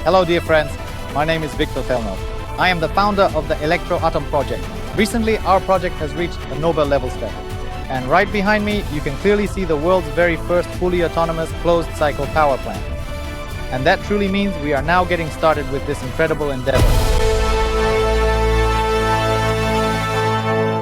Hello dear friends, my name is Victor Telnov. I am the founder of the Electroatom project. Recently our project has reached a Nobel level status. And right behind me you can clearly see the world's very first fully autonomous closed cycle power plant. And that truly means we are now getting started with this incredible endeavor.